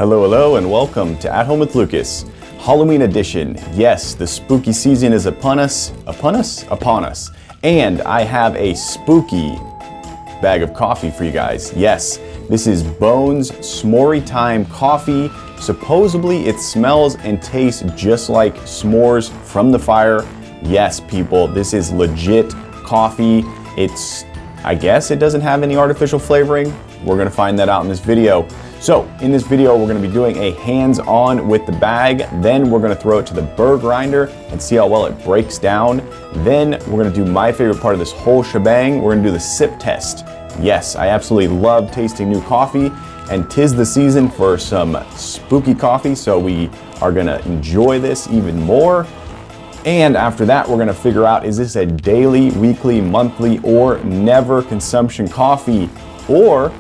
Hello, hello, and welcome to At Home with Lucas, Halloween edition. Yes, the spooky season is upon us, and I have a spooky bag of coffee for you guys. Yes, this is Bones S'more Time Coffee. Supposedly it smells and tastes just like s'mores from the fire. Yes, people, this is legit coffee. I guess it doesn't have any artificial flavoring. We're gonna find that out in this video. So in this video, we're gonna be doing a hands-on with the bag. Then we're gonna throw it to the burr grinder and see how well it breaks down. Then we're gonna do my favorite part of this whole shebang. We're gonna do the sip test. Yes, I absolutely love tasting new coffee, and 'tis the season for some spooky coffee, so we are gonna enjoy this even more. And after that, we're gonna figure out, is this a daily, weekly, monthly, or never consumption coffee? Or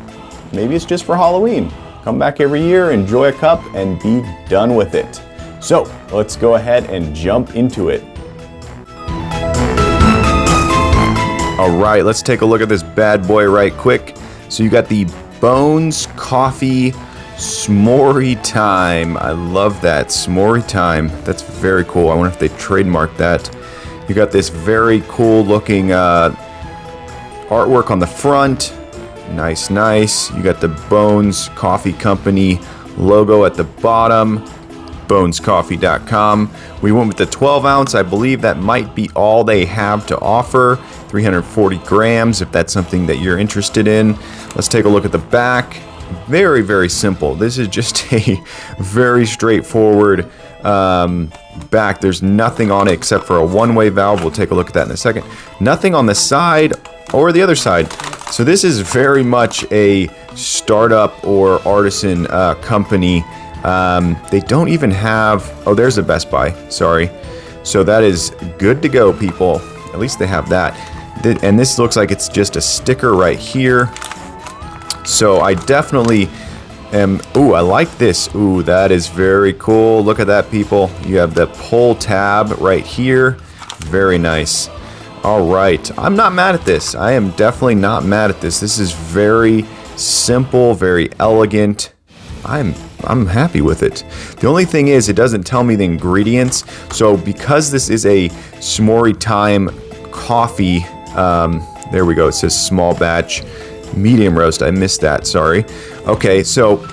maybe it's just for Halloween. Come back every year, enjoy a cup, and be done with it. So let's go ahead and jump into it. All right, let's take a look at this bad boy right quick. So you got the Bones Coffee S'more Time. I love that, S'more Time. That's very cool. I wonder if they trademarked that. You got this very cool looking artwork on the front. Nice, nice. You got the Bones Coffee Company logo at the bottom. bonescoffee.com. We went with the 12 ounce. I believe that might be all they have to offer. 340 grams if that's something that you're interested in. Let's take a look at the back. Very, very simple. This is just a very straightforward back. There's nothing on it except for a one-way valve. We'll take a look at that in a second. Nothing on the side or the other side. So this is very much a startup or artisan company. They don't even have, oh, there's a Best Buy, sorry. So that is good to go, people. At least they have that. And this looks like it's just a sticker right here. So I definitely am, ooh, I like this. Ooh, that is very cool. Look at that, people. You have the pull tab right here. Very nice. All right, I'm not mad at this. I am definitely not mad at this. This is very simple, very elegant. I'm happy with it. The only thing is, it doesn't tell me the ingredients. So because this is a S'more Time coffee, there we go. It says small batch, medium roast. I missed that, sorry. Okay, so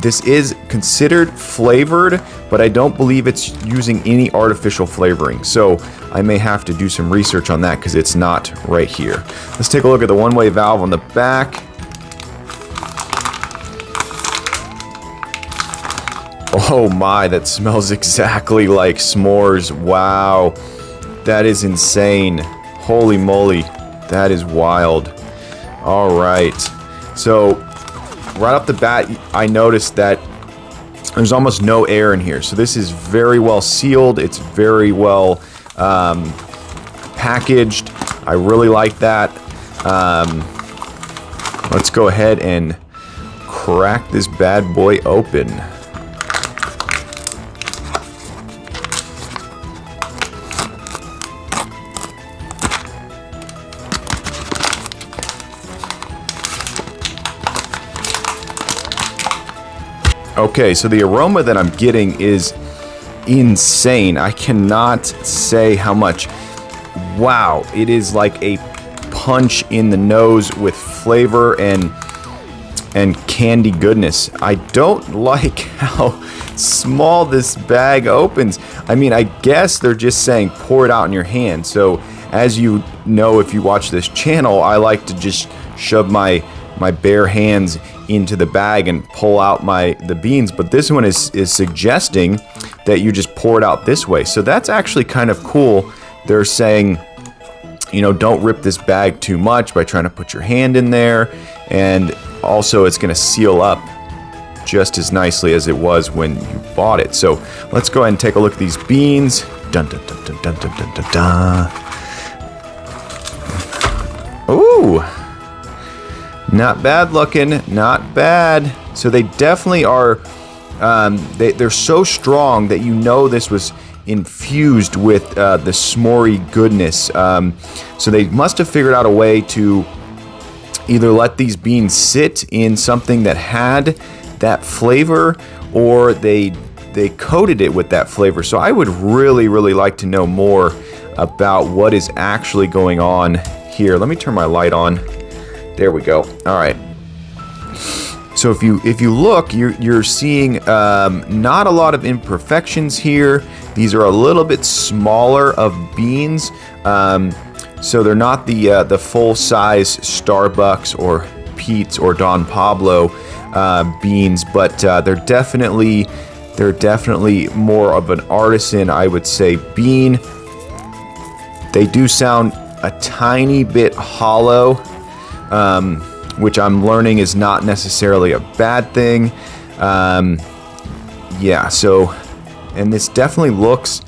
this is considered flavored, but I don't believe it's using any artificial flavoring. So I may have to do some research on that because it's not right here. Let's take a look at the one-way valve on the back. Oh my, that smells exactly like s'mores. Wow, that is insane. Holy moly, that is wild. All right, so right off the bat, I noticed that there's almost no air in here. So this is very well sealed. It's very well packaged. I really like that. Let's go ahead and crack this bad boy open. Okay, so the aroma that I'm getting is insane. I cannot say how much. Wow, it is like a punch in the nose with flavor and candy goodness. I don't like how small this bag opens. I mean, I guess they're just saying pour it out in your hand. So as you know, if you watch this channel, I like to just shove my bare hands into the bag and pull out the beans, but this one is suggesting that you just pour it out this way. So that's actually kind of cool. They're saying, you know, don't rip this bag too much by trying to put your hand in there, and also it's going to seal up just as nicely as it was when you bought it. So let's go ahead and take a look at these beans. Dun, dun, dun, dun, dun, dun, dun, dun. Ooh, not bad looking, not bad. So they definitely are, they're so strong that you know this was infused with the s'more goodness. So they must have figured out a way to either let these beans sit in something that had that flavor, or they coated it with that flavor. So I would really, really like to know more about what is actually going on here. Let me turn my light on. There we go. All right. So if you look, you're seeing not a lot of imperfections here. These are a little bit smaller of beans, so they're not the full size Starbucks or Pete's or Don Pablo beans, but they're definitely more of an artisan, I would say, bean. They do sound a tiny bit hollow, which I'm learning is not necessarily a bad thing. Yeah, so, and this definitely looks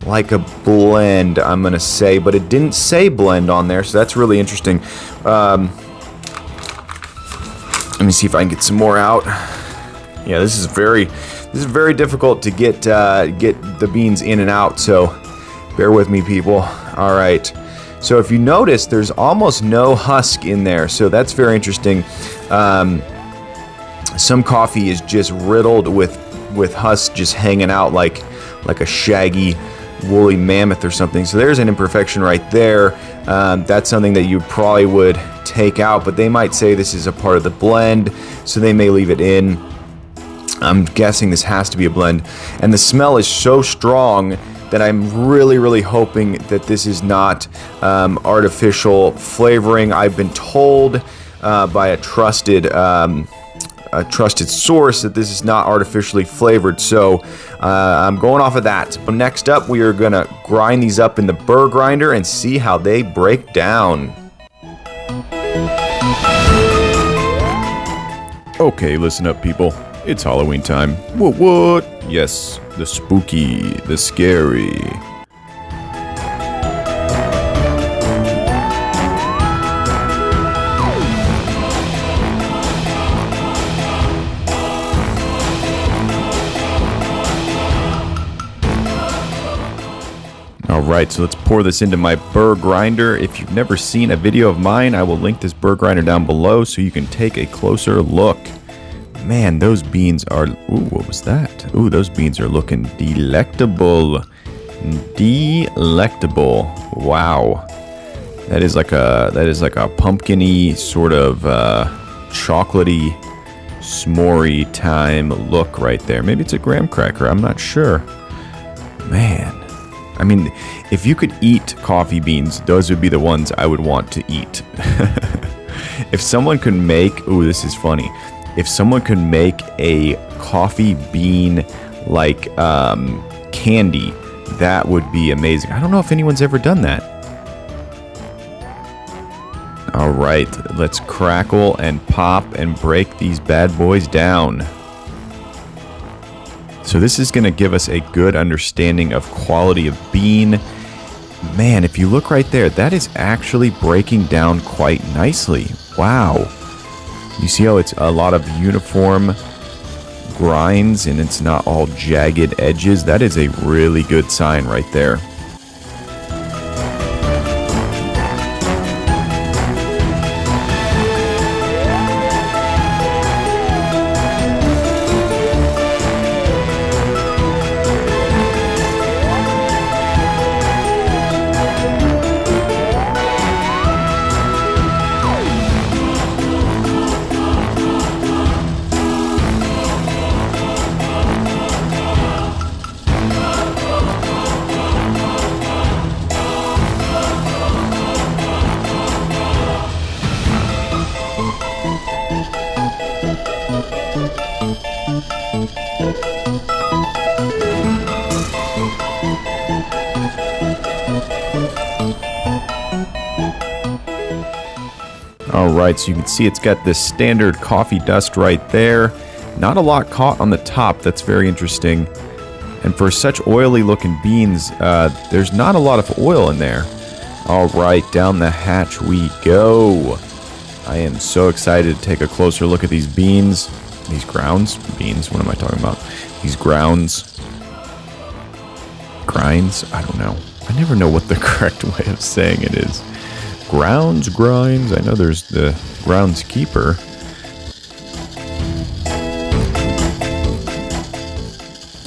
like a blend, I'm going to say, but it didn't say blend on there, so that's really interesting. Let me see if I can get some more out. Yeah, this is very difficult to get the beans in and out, so bear with me, people. All right. So if you notice, there's almost no husk in there, so that's very interesting. Some coffee is just riddled with husk just hanging out like a shaggy, woolly mammoth or something. So there's an imperfection right there. That's something that you probably would take out, but they might say this is a part of the blend, so they may leave it in. I'm guessing this has to be a blend, and the smell is so strong that I'm really, really hoping that this is not artificial flavoring. I've been told by a trusted source that this is not artificially flavored, so I'm going off of that. But next up, we are gonna grind these up in the burr grinder and see how they break down. Okay, listen up, people. It's Halloween time. What? Yes, the spooky, the scary. Alright, so let's pour this into my burr grinder. If you've never seen a video of mine, I will link this burr grinder down below so you can take a closer look. Man, those beans are... Ooh, what was that? Ooh, those beans are looking delectable. Delectable. Wow. That is like a pumpkin-y sort of chocolatey, s'more-y time look right there. Maybe it's a graham cracker. I'm not sure. Man. I mean, if you could eat coffee beans, those would be the ones I would want to eat. If someone could make... Ooh, this is funny. If someone could make a coffee bean like candy, that would be amazing. I don't know if anyone's ever done that. All right, let's crackle and pop and break these bad boys down. So this is going to give us a good understanding of quality of bean. Man, if you look right there, that is actually breaking down quite nicely. Wow. You see how it's a lot of uniform grinds and it's not all jagged edges? That is a really good sign right there. Alright, so you can see it's got this standard coffee dust right there. Not a lot caught on the top, that's very interesting. And for such oily looking beans, there's not a lot of oil in there. Alright, down the hatch we go. I am so excited to take a closer look at these beans. These grounds? Beans? What am I talking about? These grounds. Grinds? I don't know. I never know what the correct way of saying it is. Grounds, grinds. I know there's the groundskeeper.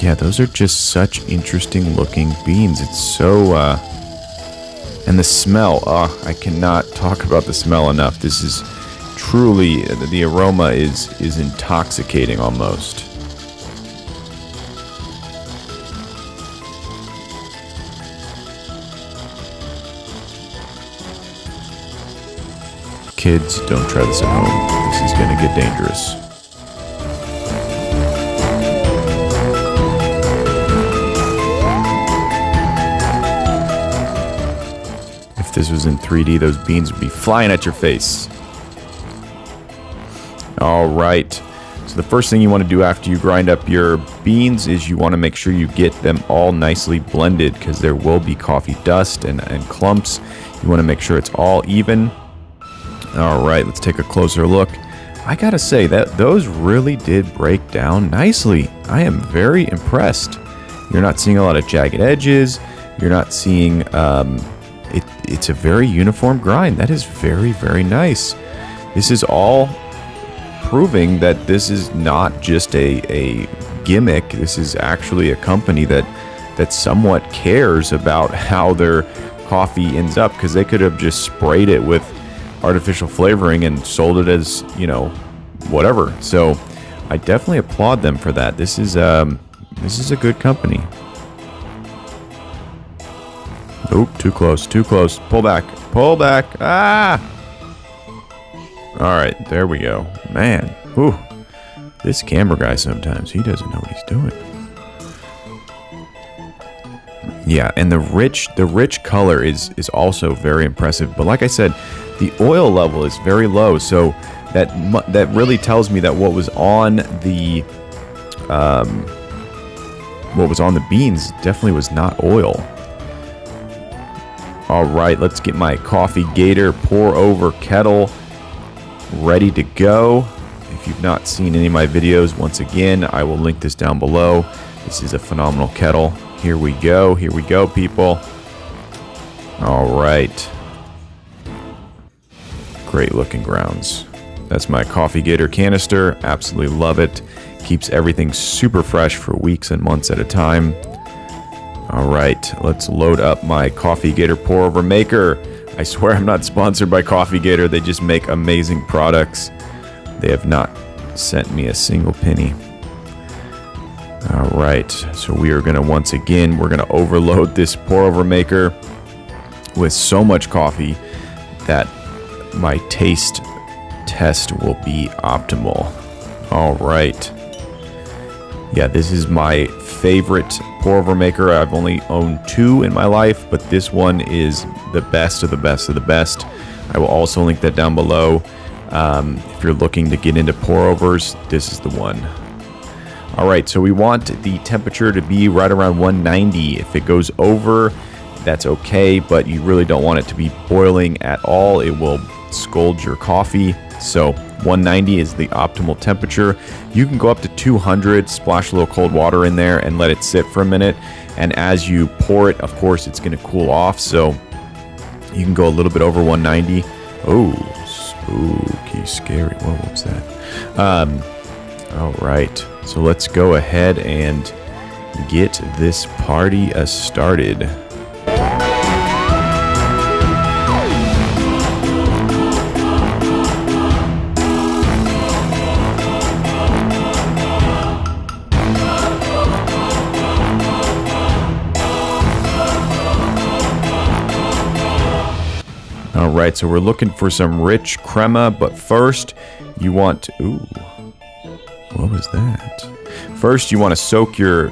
Yeah, those are just such interesting looking beans. It's so, and the smell, I cannot talk about the smell enough. This is truly, the aroma is intoxicating almost. Kids, don't try this at home. This is going to get dangerous. If this was in 3D, those beans would be flying at your face. All right. So the first thing you want to do after you grind up your beans is you want to make sure you get them all nicely blended, because there will be coffee dust and clumps. You want to make sure it's all even. All right, let's take a closer look. I gotta say that those really did break down nicely. I am very impressed. You're not seeing a lot of jagged edges. You're not seeing, it's a very uniform grind. That is very, very nice. This is all proving that this is not just a gimmick. This is actually a company that somewhat cares about how their coffee ends up, because they could have just sprayed it with artificial flavoring and sold it as, whatever. So I definitely applaud them for that. This is a good company. Oop, too close. Pull back. Ah! All right, there we go. Man, ooh, this camera guy sometimes, he doesn't know what he's doing. Yeah, and the rich color is also very impressive. But like I said, the oil level is very low, so that really tells me that what was on the beans definitely was not oil. All right, let's get my coffee gator pour over kettle ready to go. If you've not seen any of my videos, once again, I will link this down below. This is a phenomenal kettle. Here we go, people. All right. Great looking grounds. That's my coffee gator canister. Absolutely love it. Keeps everything super fresh for weeks and months at a time. All right, let's load up my coffee gator pour over maker. I swear I'm not sponsored by Coffee Gator. They just make amazing products. They have not sent me a single penny. All right, so we are gonna, once again, we're gonna overload this pour over maker with so much coffee that my taste test will be optimal. All right. Yeah, this is my favorite pour over maker. I've only owned 2 in my life, but this one is the best of the best of the best. I will also link that down below. If you're looking to get into pour overs, this is the one. All right, so we want the temperature to be right around 190. If it goes over, that's okay, but you really don't want it to be boiling at all. It will scald your coffee. So 190 is the optimal temperature. You can go up to 200, splash a little cold water in there and let it sit for a minute. And as you pour it, of course, it's going to cool off. So you can go a little bit over 190. Oh, spooky, scary. What was that? All right. So let's go ahead and get this party started. All right, so we're looking for some rich crema, but first you want to, ooh, what was that? First, you want to soak your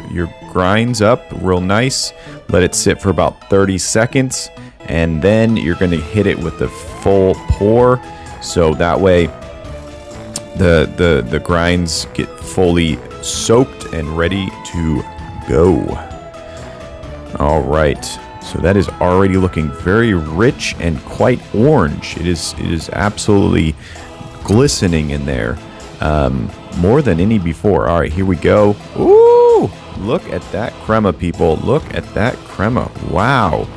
grinds up real nice. Let it sit for about 30 seconds, and then you're going to hit it with the full pour, so that way the grinds get fully soaked and ready to go. All right. So that is already looking very rich and quite orange. It is absolutely glistening in there, more than any before. All right, here we go. Ooh, look at that crema, people. Look at that crema. Wow.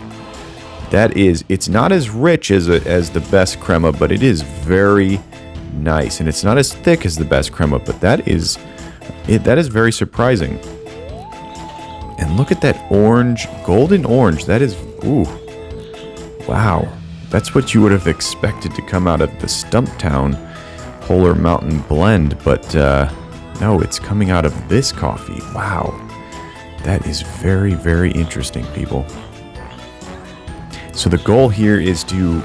That is, it's not as rich as the best crema, but it is very nice. And it's not as thick as the best crema, but that is very surprising. And look at that orange, golden orange. That is, ooh, wow. That's what you would have expected to come out of the Stumptown Polar Mountain blend, but no, it's coming out of this coffee. Wow. That is very, very interesting, people. So the goal here is to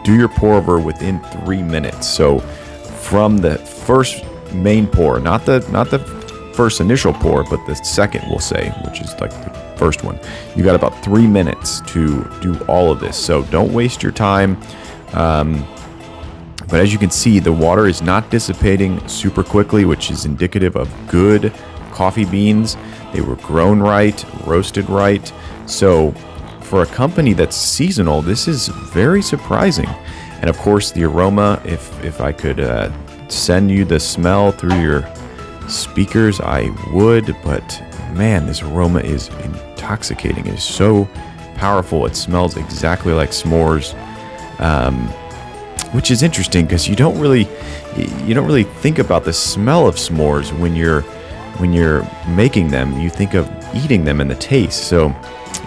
do your pour over within 3 minutes. So from the first main pour, not the first initial pour, but the second, we'll say, which is like the first one. You got about 3 minutes to do all of this. So don't waste your time. But as you can see, the water is not dissipating super quickly, which is indicative of good coffee beans. They were grown right, roasted right. So for a company that's seasonal, this is very surprising. And of course, the aroma, if I could send you the smell through your speakers, I would. But man, this aroma is intoxicating. It is so powerful. It smells exactly like s'mores. Which is interesting because you don't really think about the smell of s'mores when you're making them. You think of eating them and the taste. So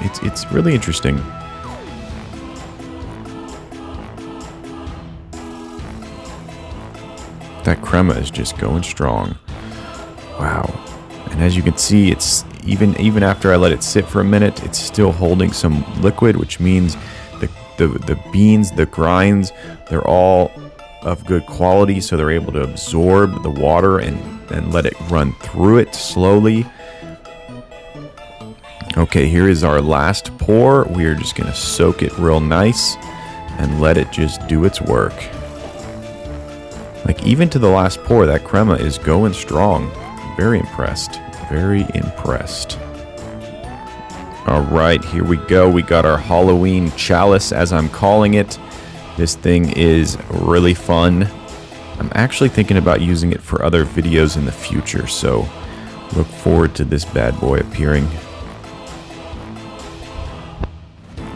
it's really interesting. That crema is just going strong. Wow. And as you can see, it's even after I let it sit for a minute, it's still holding some liquid, which means the beans, the grinds, they're all of good quality, so they're able to absorb the water and let it run through it slowly. Okay, here is our last pour. We are just going to soak it real nice and let it just do its work. Like, even to the last pour, that crema is going strong. Very impressed. Very impressed. All right, here we go. We got our Halloween chalice, as I'm calling it. This thing is really fun. I'm actually thinking about using it for other videos in the future, so look forward to this bad boy appearing.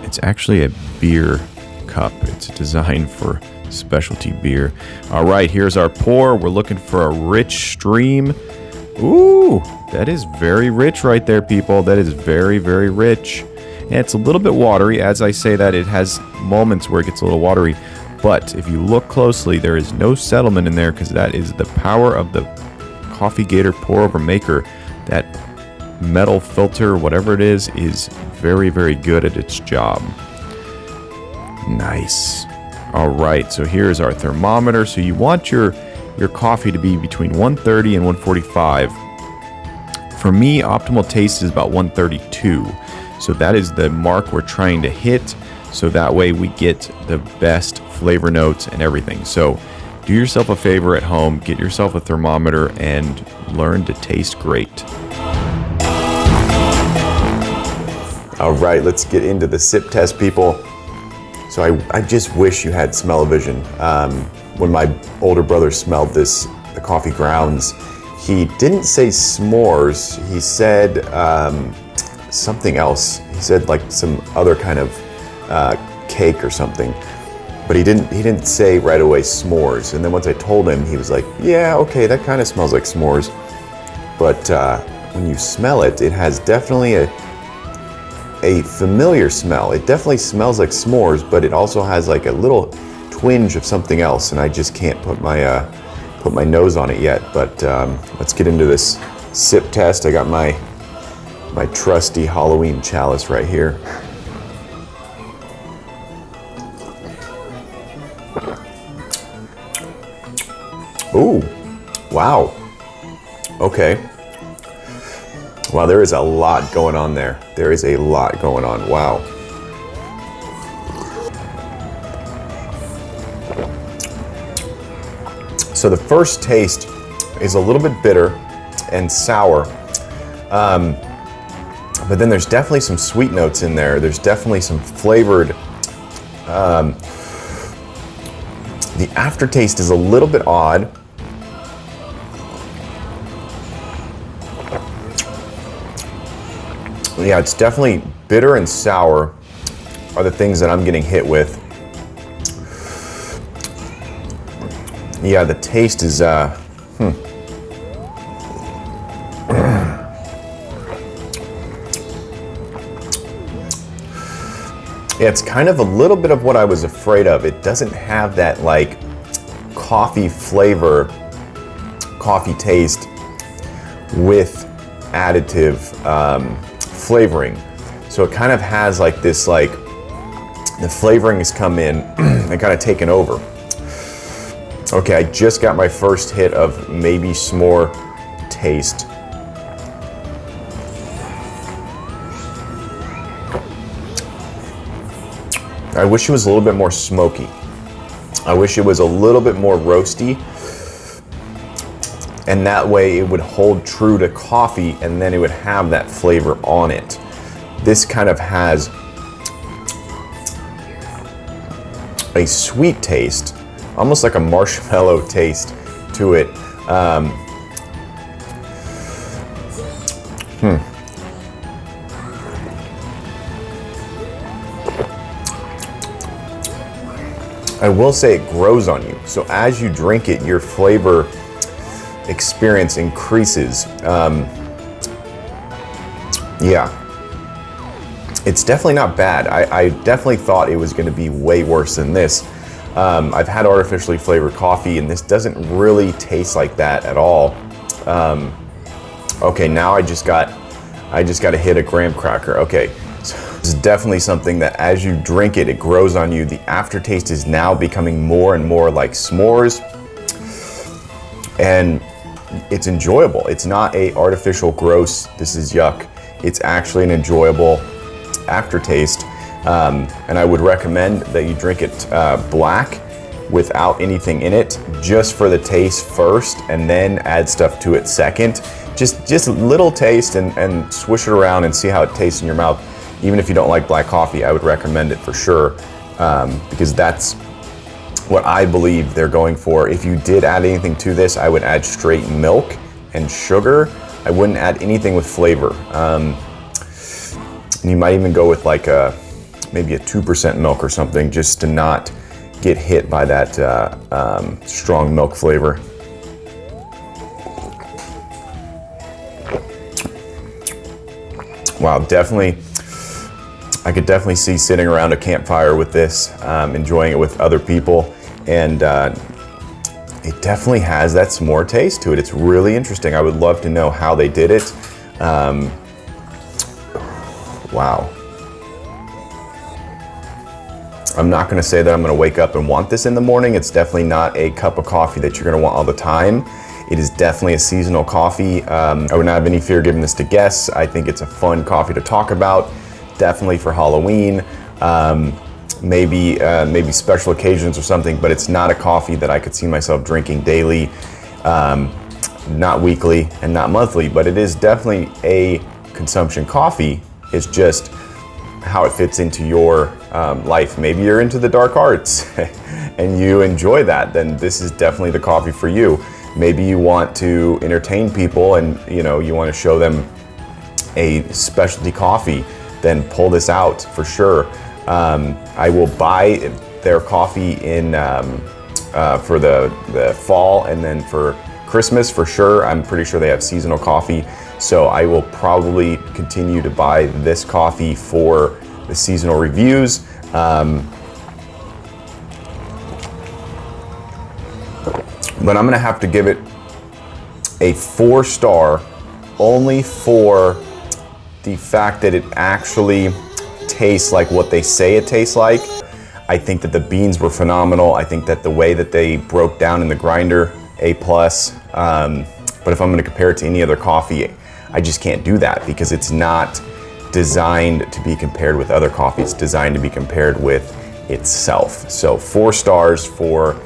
It's actually a beer cup. It's designed for specialty beer. All right, here's our pour. We're looking for a rich stream. Ooh, that is very rich right there, people. That is very, very rich. And it's a little bit watery. As I say that, it has moments where it gets a little watery. But if you look closely, there is no settlement in there because that is the power of the Coffee Gator pour over maker. That metal filter, whatever it is very, very good at its job. Nice. All right, so here's our thermometer. So you want your coffee to be between 130 and 145. For me, optimal taste is about 132. So that is the mark we're trying to hit. So that way we get the best flavor notes and everything. So do yourself a favor at home, get yourself a thermometer and learn to taste great. All right, let's get into the sip test, people. So I just wish you had smell-o-vision. When my older brother smelled the coffee grounds, he didn't say s'mores. He said something else. He said like some other kind of cake or something. But he didn't say right away s'mores. And then once I told him, he was like, yeah, okay, that kind of smells like s'mores. But when you smell it, it has definitely a familiar smell. It definitely smells like s'mores, but it also has like a little twinge of something else, and I just can't put my nose on it yet. But let's get into this sip test. I got my trusty Halloween chalice right here. Ooh, wow. Okay. Wow, there is a lot going on there. There is a lot going on. Wow. So the first taste is a little bit bitter and sour. But then there's definitely some sweet notes in there. There's definitely some flavored. The aftertaste is a little bit odd. Yeah, it's definitely bitter and sour are the things that I'm getting hit with. Yeah, the taste is, It's kind of a little bit of what I was afraid of. It doesn't have that like coffee flavor, coffee taste with additive flavoring. So it kind of has like this, like the flavoring has come in and kind of taken over. Okay, I just got my first hit of maybe s'more taste. I wish it was a little bit more smoky. I wish it was a little bit more roasty. And that way it would hold true to coffee and then it would have that flavor on it. This kind of has a sweet taste, almost like a marshmallow taste to it. I will say it grows on you. So as you drink it, your flavor experience increases. Yeah, it's definitely not bad. I definitely thought it was going to be way worse than this. I've had artificially flavored coffee and this doesn't really taste like that at all. Okay, now I just got to hit a graham cracker. Okay, so it's definitely something that as you drink it, it grows on you. The aftertaste is now becoming more and more like s'mores, and it's enjoyable. It's not a artificial gross, this is yuck. It's actually an enjoyable aftertaste, and I would recommend that you drink it black without anything in it, just for the taste first, and then add stuff to it second. Just a little taste and swish it around and see how it tastes in your mouth. Even if you don't like black coffee, I would recommend it for sure, because that's what I believe they're going for. If you did add anything to this, I would add straight milk and sugar. I wouldn't add anything with flavor. And you might even go with like maybe a 2% milk or something, just to not get hit by that strong milk flavor. Wow, definitely. I could definitely see sitting around a campfire with this, enjoying it with other people, and it definitely has that s'more taste to it. It's really interesting. I would love to know how they did it. Wow. I'm not gonna say that I'm gonna wake up and want this in the morning. It's definitely not a cup of coffee that you're gonna want all the time. It is definitely a seasonal coffee. I would not have any fear giving this to guests. I think it's a fun coffee to talk about. Definitely for Halloween, maybe special occasions or something, but it's not a coffee that I could see myself drinking daily, not weekly and not monthly, but it is definitely a consumption coffee. It's just how it fits into your life. Maybe you're into the dark arts and you enjoy that, then this is definitely the coffee for you. Maybe you want to entertain people and you want to show them a specialty coffee, then pull this out for sure. I will buy their coffee in for the fall and then for Christmas for sure. I'm pretty sure they have seasonal coffee, so I will probably continue to buy this coffee for the seasonal reviews. But I'm gonna have to give it a 4-star only for the fact that it actually tastes like what they say it tastes like. I think that the beans were phenomenal. I think that the way that they broke down in the grinder, A+. But if I'm gonna compare it to any other coffee, I just can't do that because it's not designed to be compared with other coffees. It's designed to be compared with itself. So 4 stars for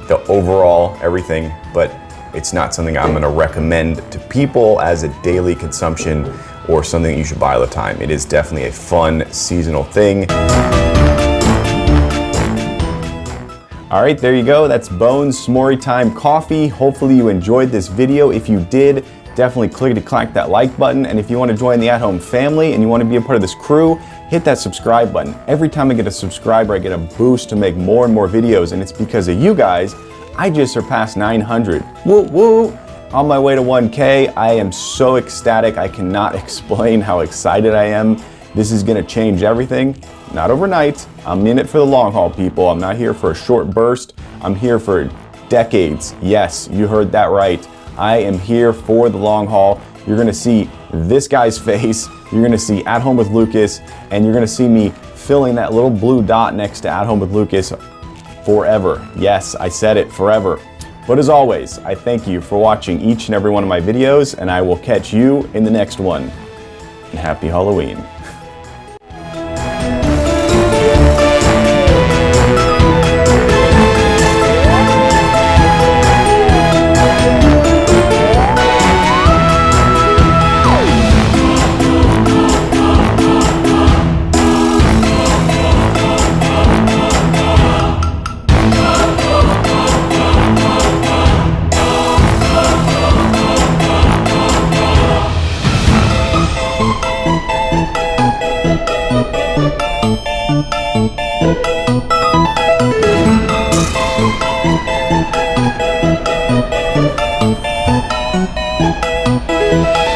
the overall everything, but it's not something I'm gonna recommend to people as a daily consumption or something that you should buy all the time. It is definitely a fun seasonal thing. All right, there you go. That's Bones S'more Time Coffee. Hopefully you enjoyed this video. If you did, definitely click that like button. And if you want to join the At Home family and you want to be a part of this crew, hit that subscribe button. Every time I get a subscriber, I get a boost to make more and more videos. And it's because of you guys, I just surpassed 900. Woo woo! On my way to 1K, I am so ecstatic. I cannot explain how excited I am. This is gonna change everything, not overnight. I'm in it for the long haul, people. I'm not here for a short burst. I'm here for decades. Yes, you heard that right. I am here for the long haul. You're gonna see this guy's face. You're gonna see At Home with Lucas, and you're gonna see me filling that little blue dot next to At Home with Lucas forever. Yes, I said it, forever. But as always, I thank you for watching each and every one of my videos, and I will catch you in the next one. And happy Halloween. Thank you.